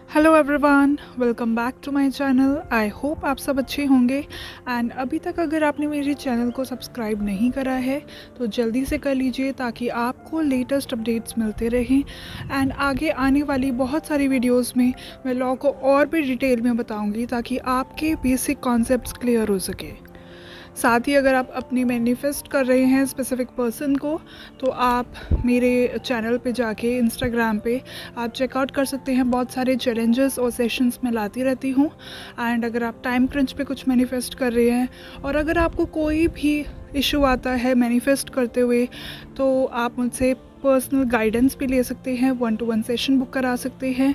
Hello everyone, welcome back to my channel. I hope आप सब अच्छे होंगे। एंड अभी तक अगर आपने मेरे चैनल को सब्सक्राइब नहीं करा है तो जल्दी से कर लीजिए ताकि आपको लेटेस्ट अपडेट्स मिलते रहें। एंड आगे आने वाली बहुत सारी वीडियोस में मैं लॉ को और भी डिटेल में बताऊंगी ताकि आपके बेसिक कॉन्सेप्ट्स क्लियर हो सके। साथ ही अगर आप अपनी मैनिफेस्ट कर रहे हैं स्पेसिफिक पर्सन को तो आप मेरे चैनल पे जाके इंस्टाग्राम पे आप चेकआउट कर सकते हैं। बहुत सारे चैलेंजेस और सेशंस मैं लाती रहती हूँ। एंड अगर आप टाइम क्रंच पे कुछ मैनिफेस्ट कर रहे हैं और अगर आपको कोई भी इशू आता है मैनिफेस्ट करते हुए तो आप मुझसे पर्सनल गाइडेंस भी ले सकते हैं, 1-to-1 सेशन बुक करा सकते हैं।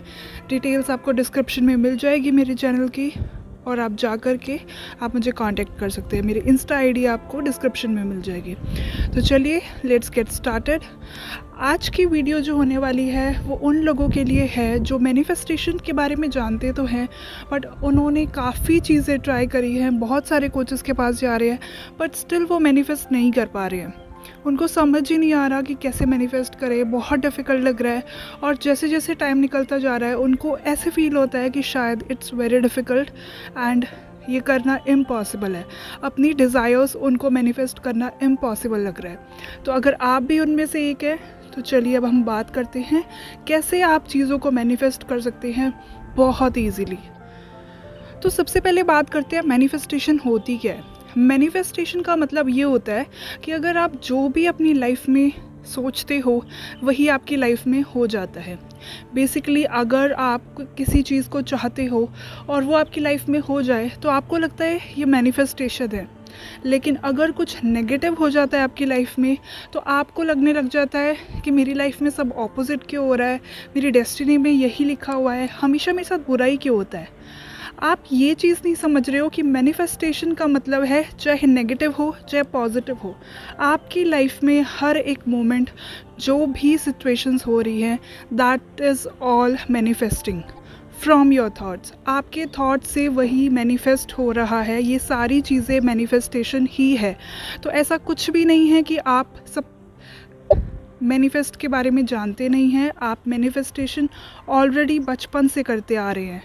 डिटेल्स आपको डिस्क्रिप्शन में मिल जाएगी मेरे चैनल की और आप जा कर के आप मुझे कांटेक्ट कर सकते हैं। मेरी इंस्टा आईडी आपको डिस्क्रिप्शन में मिल जाएगी। तो चलिए लेट्स गेट स्टार्टेड। आज की वीडियो जो होने वाली है वो उन लोगों के लिए है जो मैनिफेस्टेशन के बारे में जानते तो हैं बट उन्होंने काफ़ी चीज़ें ट्राई करी हैं, बहुत सारे कोचेस के पास जा रहे हैं बट स्टिल वो मैनिफेस्ट नहीं कर पा रहे हैं। उनको समझ ही नहीं आ रहा कि कैसे मैनिफेस्ट करें, बहुत डिफ़िकल्ट लग रहा है। और जैसे जैसे टाइम निकलता जा रहा है उनको ऐसे फील होता है कि शायद इट्स वेरी डिफ़िकल्ट एंड ये करना इम्पॉसिबल है। अपनी डिज़ायर्स उनको मैनिफेस्ट करना इम्पॉसिबल लग रहा है। तो अगर आप भी उनमें से एक है तो चलिए अब हम बात करते हैं कैसे आप चीज़ों को मैनिफेस्ट कर सकते हैं बहुत ईजीली। तो सबसे पहले बात करते हैं मैनिफेस्टेशन होती क्या है। मैनिफेस्टेशन का मतलब ये होता है कि अगर आप जो भी अपनी लाइफ में सोचते हो वही आपकी लाइफ में हो जाता है। बेसिकली अगर आप किसी चीज़ को चाहते हो और वो आपकी लाइफ में हो जाए तो आपको लगता है ये मैनिफेस्टेशन है। लेकिन अगर कुछ नेगेटिव हो जाता है आपकी लाइफ में तो आपको लगने लग जाता है कि मेरी लाइफ में सब ऑपोजिट क्यों हो रहा है, मेरी डेस्टिनी में यही लिखा हुआ है, हमेशा मेरे साथ बुरा ही क्यों होता है। आप ये चीज़ नहीं समझ रहे हो कि मैनिफेस्टेशन का मतलब है चाहे नेगेटिव हो चाहे पॉजिटिव हो, आपकी लाइफ में हर एक मोमेंट जो भी सिचुएशंस हो रही हैं that is all manifesting from your thoughts. आपके थाट्स से वही मैनिफेस्ट हो रहा है। ये सारी चीज़ें मैनिफेस्टेशन ही है। तो ऐसा कुछ भी नहीं है कि आप सब मैनिफेस्ट के बारे में जानते नहीं हैं। आप मैनिफेस्टेशन ऑलरेडी बचपन से करते आ रहे हैं।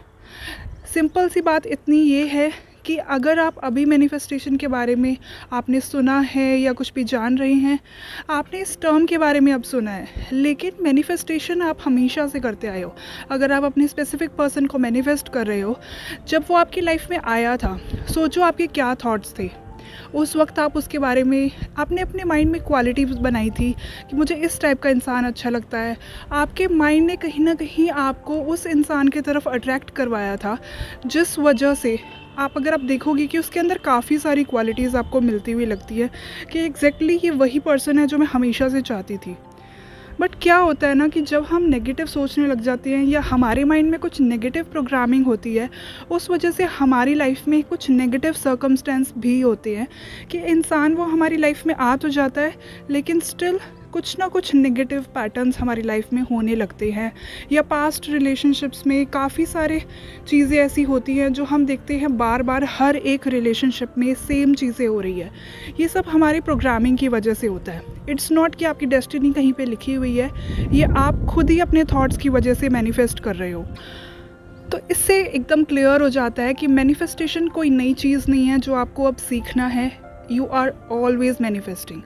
सिंपल सी बात इतनी ये है कि अगर आप अभी मैनिफेस्टेशन के बारे में आपने सुना है या कुछ भी जान रहे हैं, आपने इस टर्म के बारे में अब सुना है, लेकिन मैनिफेस्टेशन आप हमेशा से करते आए हो। अगर आप अपने स्पेसिफिक पर्सन को मैनिफेस्ट कर रहे हो, जब वो आपकी लाइफ में आया था, सोचो आपके क्या थॉट्स थे उस वक्त। आप उसके बारे में आपने अपने माइंड में क्वालिटीज बनाई थी कि मुझे इस टाइप का इंसान अच्छा लगता है। आपके माइंड ने कहीं ना कहीं आपको उस इंसान की तरफ अट्रैक्ट करवाया था, जिस वजह से आप अगर आप देखोगे कि उसके अंदर काफ़ी सारी क्वालिटीज़ आपको मिलती हुई लगती है कि एग्जैक्टली ये वही पर्सन है जो मैं हमेशा से चाहती थी। बट क्या होता है ना कि जब हम नेगेटिव सोचने लग जाते हैं या हमारे माइंड में कुछ नेगेटिव प्रोग्रामिंग होती है, उस वजह से हमारी लाइफ में कुछ नेगेटिव सर्कमस्टेंस भी होते हैं कि इंसान वो हमारी लाइफ में आ तो जाता है लेकिन स्टिल कुछ ना कुछ नेगेटिव पैटर्न्स हमारी लाइफ में होने लगते हैं। या पास्ट रिलेशनशिप्स में काफ़ी सारे चीज़ें ऐसी होती हैं जो हम देखते हैं बार बार हर एक रिलेशनशिप में सेम चीज़ें हो रही है। ये सब हमारी प्रोग्रामिंग की वजह से होता है। इट्स नॉट कि आपकी डेस्टिनी कहीं पे लिखी हुई है, ये आप खुद ही अपने थॉट्स की वजह से मैनिफेस्ट कर रहे हो। तो इससे एकदम क्लियर हो जाता है कि मैनिफेस्टेशन कोई नई चीज़ नहीं है जो आपको अब सीखना है। You are always manifesting.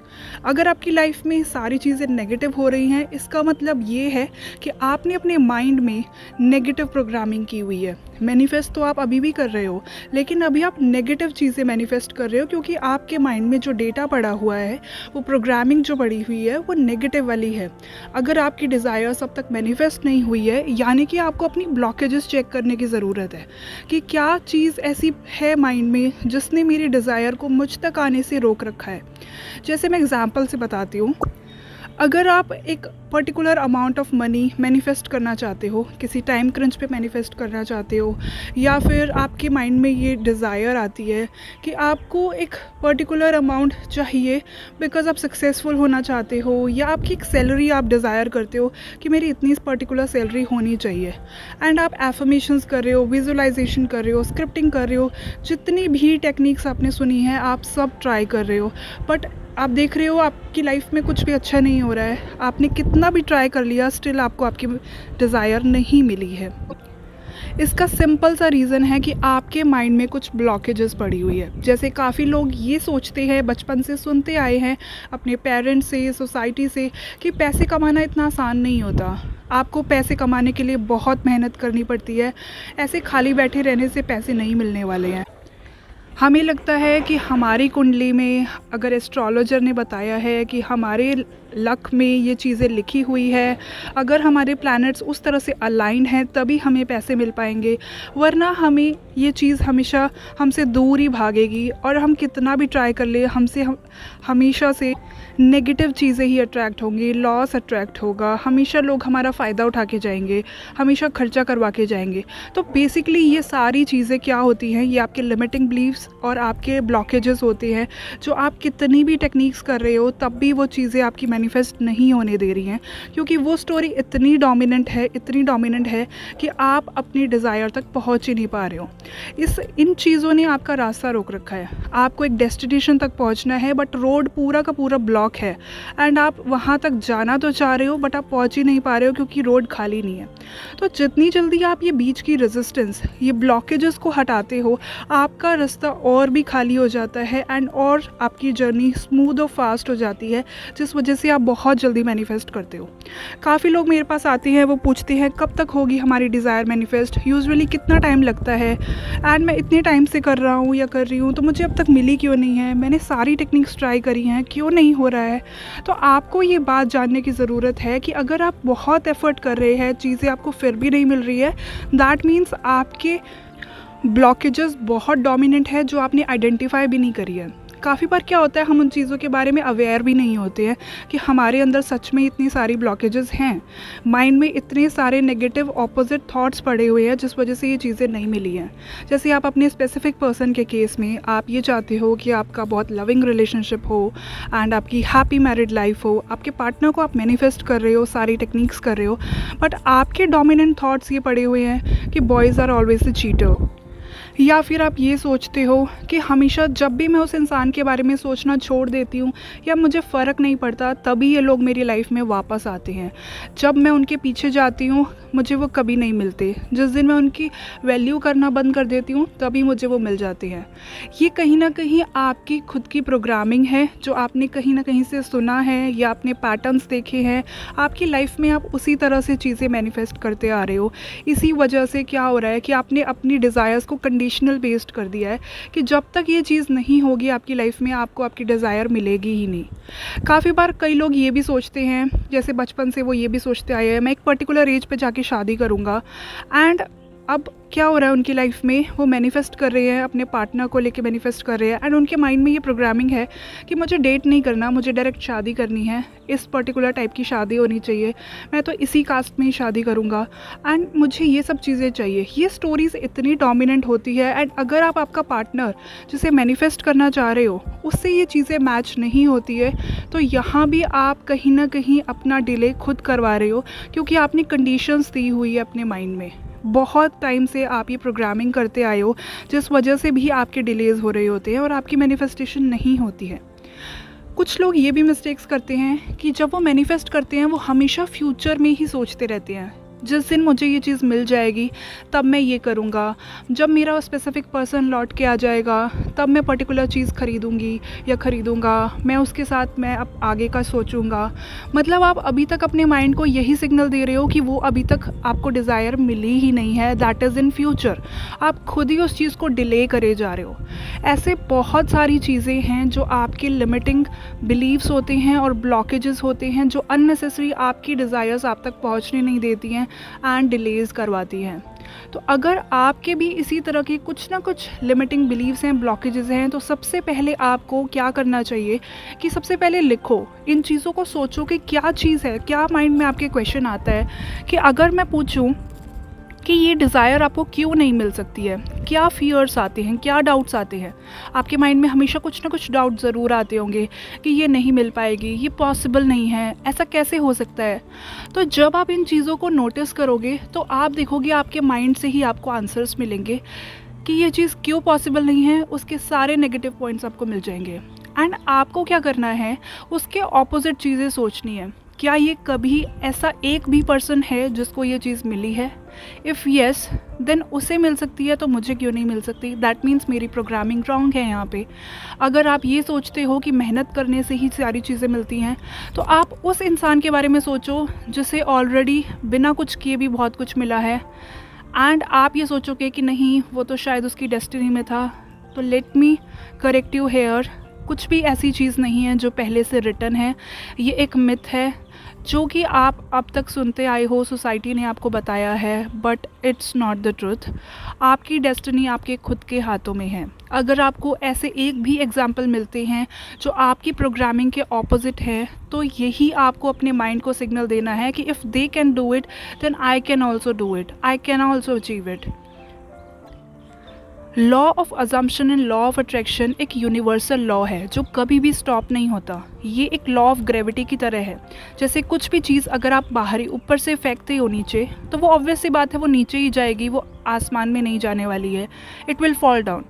अगर आपकी लाइफ में सारी चीज़ें नेगेटिव हो रही हैं, इसका मतलब ये है कि आपने अपने माइंड में नेगेटिव प्रोग्रामिंग की हुई है। मैनिफेस्ट तो आप अभी भी कर रहे हो लेकिन अभी आप नेगेटिव चीज़ें मैनिफेस्ट कर रहे हो क्योंकि आपके माइंड में जो डेटा पड़ा हुआ है, वो प्रोग्रामिंग जो पड़ी हुई है वो नेगेटिव वाली है। अगर आपकी डिज़ायर्स अब तक मैनिफेस्ट नहीं हुई है, यानी कि आपको अपनी ब्लॉकेजेस चेक करने की ज़रूरत है कि क्या चीज़ ऐसी है माइंड में जिसने मेरी डिज़ायर को मुझ तक आने से रोक रखा है। जैसे मैं एग्जांपल से बताती हूँ, अगर आप एक particular amount of money manifest करना चाहते हो, किसी टाइम क्रंच पे मैनिफेस्ट करना चाहते हो, या फिर आपके माइंड में ये डिज़ायर आती है कि आपको एक पर्टिकुलर अमाउंट चाहिए बिकॉज आप सक्सेसफुल होना चाहते हो, या आपकी एक सैलरी आप डिज़ायर करते हो कि मेरी इतनी पर्टिकुलर सैलरी होनी चाहिए, एंड आप एफर्मेशंस कर रहे हो, विजुअलाइजेशन कर रहे हो, स्क्रिप्टिंग कर रहे हो, जितनी भी टेक्निक्स आपने सुनी है आप सब ट्राई कर रहे हो, बट आप देख रहे हो आपकी लाइफ में कुछ भी अच्छा नहीं हो रहा है। आपने कितना भी ट्राई कर लिया, स्टिल आपको आपकी डिज़ायर नहीं मिली है। इसका सिंपल सा रीज़न है कि आपके माइंड में कुछ ब्लॉकेजेस पड़ी हुई है। जैसे काफ़ी लोग ये सोचते हैं, बचपन से सुनते आए हैं अपने पेरेंट्स से, सोसाइटी से, कि पैसे कमाना इतना आसान नहीं होता। आपको पैसे कमाने के लिए बहुत मेहनत करनी पड़ती है, ऐसे खाली बैठे रहने से पैसे नहीं मिलने वाले हैं। हमें लगता है कि हमारी कुंडली में अगर एस्ट्रोलॉजर ने बताया है कि हमारे लक में ये चीज़ें लिखी हुई है, अगर हमारे प्लैनेट्स उस तरह से अलाइंड हैं तभी हमें पैसे मिल पाएंगे, वरना हमें ये चीज़ हमेशा हमसे दूर ही भागेगी। और हम कितना भी ट्राई कर ले, हमेशा से नेगेटिव चीज़ें ही अट्रैक्ट होंगी, लॉस अट्रैक्ट होगा, हमेशा लोग हमारा फ़ायदा उठा के जाएंगे, हमेशा खर्चा करवा के जाएंगे। तो बेसिकली ये सारी चीज़ें क्या होती हैं, ये आपके लिमिटिंग बिलीव्स और आपके ब्लॉकेजेस होते हैं, जो आप कितनी भी टेक्निक्स कर रहे हो तब भी वो चीज़ें आपकी मैनिफेस्ट नहीं होने दे रही हैं, क्योंकि वो स्टोरी इतनी डोमिनेंट है कि आप अपनी डिज़ायर तक पहुंच ही नहीं पा रहे हो। इन चीज़ों ने आपका रास्ता रोक रखा है। आपको एक डेस्टिनेशन तक पहुंचना है, बट रोड पूरा का पूरा ब्लॉक है एंड आप वहां तक जाना तो चाह रहे हो बट आप पहुंच ही नहीं पा रहे हो क्योंकि रोड खाली नहीं है। तो जितनी जल्दी आप ये बीच की रेजिस्टेंस, ये ब्लॉकेजेस को हटाते हो, आपका रास्ता और भी खाली हो जाता है एंड और आपकी जर्नी स्मूथ और फास्ट हो जाती है, जिस वजह से आप बहुत जल्दी मैनिफेस्ट करते हो। काफ़ी लोग मेरे पास आते हैं, वो पूछते हैं कब तक होगी हमारी डिज़ायर मैनिफेस्ट, यूजुअली कितना टाइम लगता है, एंड मैं इतने टाइम से कर रहा हूँ या कर रही हूँ तो मुझे अब तक मिली क्यों नहीं है, मैंने सारी टेक्निक्स ट्राई करी हैं, क्यों नहीं हो रहा है। तो आपको ये बात जानने की ज़रूरत है कि अगर आप बहुत एफर्ट कर रहे हैं, चीज़ें आपको फिर भी नहीं मिल रही है, दैट मीन्स आपके ब्लॉकेजेस बहुत डोमिनेंट है जो आपने आइडेंटिफाई भी नहीं करी है। काफ़ी बार क्या होता है, हम उन चीज़ों के बारे में अवेयर भी नहीं होते हैं कि हमारे अंदर सच में इतनी सारी ब्लॉकेजेस हैं, माइंड में इतने सारे नेगेटिव ऑपोजिट थॉट्स पड़े हुए हैं जिस वजह से ये चीज़ें नहीं मिली हैं। जैसे आप अपने स्पेसिफिक पर्सन के केस में आप ये चाहते हो कि आपका बहुत लविंग रिलेशनशिप हो एंड आपकी हैप्पी मैरिड लाइफ हो, आपके पार्टनर को आप मैनिफेस्ट कर रहे हो, सारी टेक्निक्स कर रहे हो, बट आपके डोमिनेंट थॉट्स ये पड़े हुए हैं कि boys are always the cheater. या फिर आप ये सोचते हो कि हमेशा जब भी मैं उस इंसान के बारे में सोचना छोड़ देती हूँ या मुझे फ़र्क नहीं पड़ता, तभी ये लोग मेरी लाइफ में वापस आते हैं। जब मैं उनके पीछे जाती हूँ मुझे वो कभी नहीं मिलते, जिस दिन मैं उनकी वैल्यू करना बंद कर देती हूँ तभी मुझे वो मिल जाते हैं। ये कहीं ना कहीं आपकी खुद की प्रोग्रामिंग है, जो आपने कहीं ना कहीं से सुना है या अपने पैटर्न्स देखे हैं, आपकी लाइफ में आप उसी तरह से चीज़ें मैनिफेस्ट करते आ रहे हो। इसी वजह से क्या हो रहा है कि आपने अपनी डिज़ायर्स को कंडीशनल बेस्ड कर दिया है कि जब तक ये चीज़ नहीं होगी आपकी लाइफ में, आपको आपकी डिज़ायर मिलेगी ही नहीं। काफ़ी बार कई लोग ये भी सोचते हैं, जैसे बचपन से वो ये भी सोचते आए हैं मैं एक पर्टिकुलर एज पे जाके शादी करूँगा, एंड अब क्या हो रहा है उनकी लाइफ में, वो मैनिफेस्ट कर रहे हैं, अपने पार्टनर को लेके मैनिफेस्ट कर रहे हैं एंड उनके माइंड में ये प्रोग्रामिंग है कि मुझे डेट नहीं करना, मुझे डायरेक्ट शादी करनी है, इस पर्टिकुलर टाइप की शादी होनी चाहिए, मैं तो इसी कास्ट में ही शादी करूँगा एंड मुझे ये सब चीज़ें चाहिए। ये स्टोरीज़ इतनी डोमिनेंट होती है एंड अगर आप आपका पार्टनर जिसे मैनिफेस्ट करना चाह रहे हो उससे ये चीज़ें मैच नहीं होती है, तो यहाँ भी आप कहीं ना कहीं अपना डिले खुद करवा रहे हो, क्योंकि आपने कंडीशंस दी हुई है अपने माइंड में। बहुत टाइम से आप ये प्रोग्रामिंग करते आए हो, जिस वजह से भी आपके डिलेज़ हो रहे होते हैं और आपकी मैनिफेस्टेशन नहीं होती है। कुछ लोग ये भी मिस्टेक्स करते हैं कि जब वो मैनिफेस्ट करते हैं वो हमेशा फ्यूचर में ही सोचते रहते हैं, जिस दिन मुझे ये चीज़ मिल जाएगी तब मैं ये करूँगा, जब मेरा स्पेसिफिक पर्सन लौट के आ जाएगा तब मैं पर्टिकुलर चीज़ खरीदूँगी या ख़रीदूँगा, मैं उसके साथ मैं अब आगे का सोचूँगा। मतलब आप अभी तक अपने माइंड को यही सिग्नल दे रहे हो कि वो अभी तक आपको डिज़ायर मिली ही नहीं है, दैट इज़ इन फ्यूचर। आप खुद ही उस चीज़ को डिले करे जा रहे हो। ऐसे बहुत सारी चीज़ें हैं जो आपके लिमिटिंग बिलीव्स होते हैं और ब्लॉकेजेस होते हैं, जो अननेसेसरी आपकी डिज़ायर्स आप तक पहुँचने नहीं देती हैं एंड डिलेज़ करवाती हैं। तो अगर आपके भी इसी तरह के कुछ ना कुछ लिमिटिंग बिलीव्स हैं, ब्लॉकेजेस हैं, तो सबसे पहले आपको क्या करना चाहिए कि सबसे पहले लिखो, इन चीज़ों को सोचो कि क्या चीज़ है। क्या माइंड में आपके क्वेश्चन आता है कि अगर मैं पूछूं कि ये डिज़ायर आपको क्यों नहीं मिल सकती है, क्या फियर्स आते हैं, क्या डाउट्स आते हैं। आपके माइंड में हमेशा कुछ ना कुछ डाउट ज़रूर आते होंगे कि ये नहीं मिल पाएगी, ये पॉसिबल नहीं है, ऐसा कैसे हो सकता है। तो जब आप इन चीज़ों को नोटिस करोगे तो आप देखोगे आपके माइंड से ही आपको आंसर्स मिलेंगे कि ये चीज़ क्यों पॉसिबल नहीं है, उसके सारे नेगेटिव पॉइंट्स आपको मिल जाएंगे। एंड आपको क्या करना है, उसके ऑपोजिट चीज़ें सोचनी है। क्या ये कभी ऐसा एक भी पर्सन है जिसको ये चीज़ मिली है? इफ़ येस देन उसे मिल सकती है तो मुझे क्यों नहीं मिल सकती? दैट मीन्स मेरी प्रोग्रामिंग रॉन्ग है यहाँ पे। अगर आप ये सोचते हो कि मेहनत करने से ही सारी चीज़ें मिलती हैं, तो आप उस इंसान के बारे में सोचो जिसे ऑलरेडी बिना कुछ किए भी बहुत कुछ मिला है, एंड आप ये सोचोगे कि नहीं वो तो शायद उसकी डेस्टिनी में था। तो let me correct you here, कुछ भी ऐसी चीज़ नहीं है जो पहले से रिटन है। ये एक मिथ है जो कि आप अब तक सुनते आए हो, सोसाइटी ने आपको बताया है, but it's not the truth. आपकी डेस्टिनी आपके खुद के हाथों में है। अगर आपको ऐसे एक भी एग्जाम्पल मिलते हैं जो आपकी प्रोग्रामिंग के ऑपोजिट है, तो यही आपको अपने माइंड को सिग्नल देना है कि if they can do it then I can also do it, I can also achieve it. Law of assumption and law of attraction एक यूनिवर्सल लॉ है जो कभी भी स्टॉप नहीं होता। ये एक लॉ ऑफ ग्रेविटी की तरह है। जैसे कुछ भी चीज़ अगर आप बाहरी ऊपर से फेंकते हो नीचे, तो वो ऑब्वियस सी बात है वो नीचे ही जाएगी, वो आसमान में नहीं जाने वाली है, इट विल फॉल डाउन।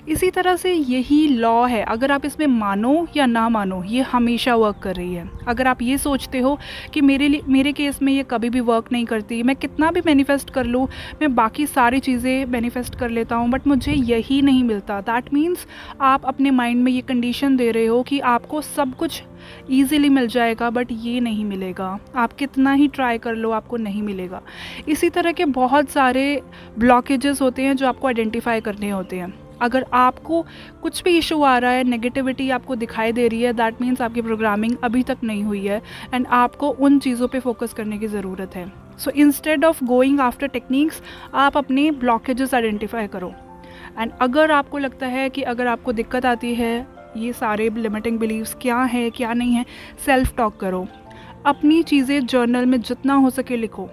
इसी तरह से यही लॉ है, अगर आप इसमें मानो या ना मानो, ये हमेशा वर्क कर रही है। अगर आप ये सोचते हो कि मेरे केस में ये कभी भी वर्क नहीं करती, मैं कितना भी मैनिफेस्ट कर लूँ, मैं बाकी सारी चीज़ें मैनिफेस्ट कर लेता हूँ बट मुझे यही नहीं मिलता, दैट मीन्स आप अपने माइंड में ये कंडीशन दे रहे हो कि आपको सब कुछ ईज़िली मिल जाएगा बट ये नहीं मिलेगा। आप कितना ही ट्राई कर लो आपको नहीं मिलेगा। इसी तरह के बहुत सारे ब्लॉकेजेस होते हैं जो आपको आइडेंटिफाई करने होते हैं। अगर आपको कुछ भी इशू आ रहा है, नेगेटिविटी आपको दिखाई दे रही है, दैट मीन्स आपकी प्रोग्रामिंग अभी तक नहीं हुई है एंड आपको उन चीज़ों पे फोकस करने की ज़रूरत है। So instead of going after techniques, आप अपने ब्लॉकेजेस आइडेंटिफाई करो। एंड अगर आपको लगता है कि अगर आपको दिक्कत आती है, ये सारे लिमिटिंग बिलीव्स क्या है क्या नहीं है, सेल्फ टॉक करो, अपनी चीज़ें जर्नल में जितना हो सके लिखो।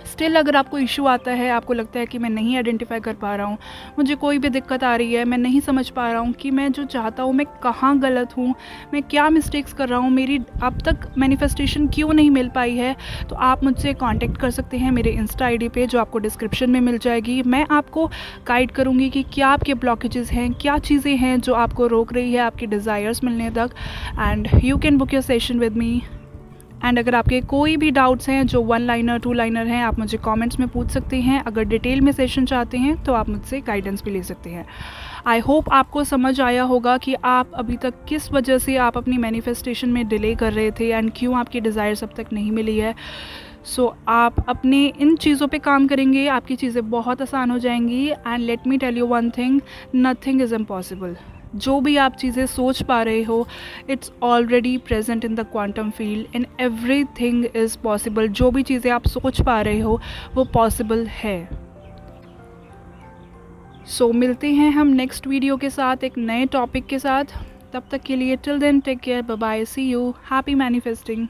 स्टिल अगर आपको इशू आता है, आपको लगता है कि मैं नहीं आइडेंटिफाई कर पा रहा हूँ, मुझे कोई भी दिक्कत आ रही है, मैं नहीं समझ पा रहा हूँ कि मैं जो चाहता हूँ मैं कहाँ गलत हूँ, मैं क्या मिस्टेक्स कर रहा हूँ, मेरी अब तक मैनिफेस्टेशन क्यों नहीं मिल पाई है, तो आप मुझसे कांटेक्ट कर सकते हैं मेरे इंस्टा आईडी पे जो आपको डिस्क्रिप्शन में मिल जाएगी। मैं आपको गाइड करूँगी कि क्या आपके ब्लॉकेजेस हैं, क्या चीज़ें हैं जो आपको रोक रही है आपके डिज़ायर्स मिलने तक, and you can book your session with me. And अगर आपके कोई भी डाउट्स हैं जो 1 लाइनर 2 लाइनर हैं, आप मुझे कमेंट्स में पूछ सकते हैं। अगर डिटेल में सेशन चाहते हैं तो आप मुझसे गाइडेंस भी ले सकते हैं। आई होप आपको समझ आया होगा कि आप अभी तक किस वजह से आप अपनी मैनिफेस्टेशन में डिले कर रहे थे एंड क्यों आपकी डिज़ायर्स अब तक नहीं मिली है। सो आप अपने इन चीज़ों पे काम करेंगे, आपकी चीज़ें बहुत आसान हो जाएंगी। And let me tell you one thing, nothing is impossible. जो भी आप चीज़ें सोच पा रहे हो, it's already present in the quantum field and everything is possible. जो भी चीज़ें आप सोच पा रहे हो वो पॉसिबल है। सो मिलते हैं हम नेक्स्ट वीडियो के साथ एक नए टॉपिक के साथ। तब तक के लिए till then take care, bye bye, see you, happy manifesting.